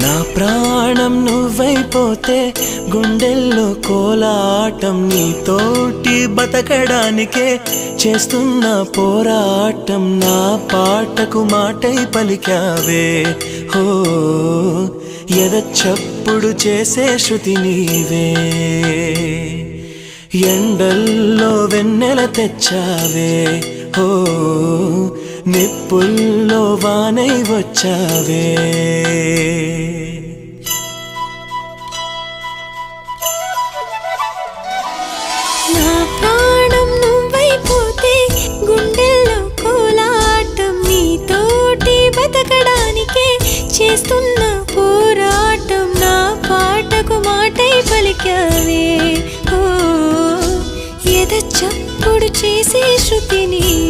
నా ప్రాణం నువ్వైపోతే గుండెల్లో కోలాటం నీతోటి బతకడానికే చేస్తున్న పోరాటం నా పాటకు మాటై పలికావే హో ఎద చప్పుడు చేసే శృతి నీవే ఎండల్లో వెన్నెల తెచ్చావే హో నిప్పుల్లో వానై వచ్చావే నా ప్రాణం నువ్వైపోతే గుండెల్లో కోలాటం నీతోటి బతకడానికే చేస్తున్న పోరాటం నా పాటకు మాటై పలికావే ఓ ఎద చప్పుడు చేసే శృతి నీవే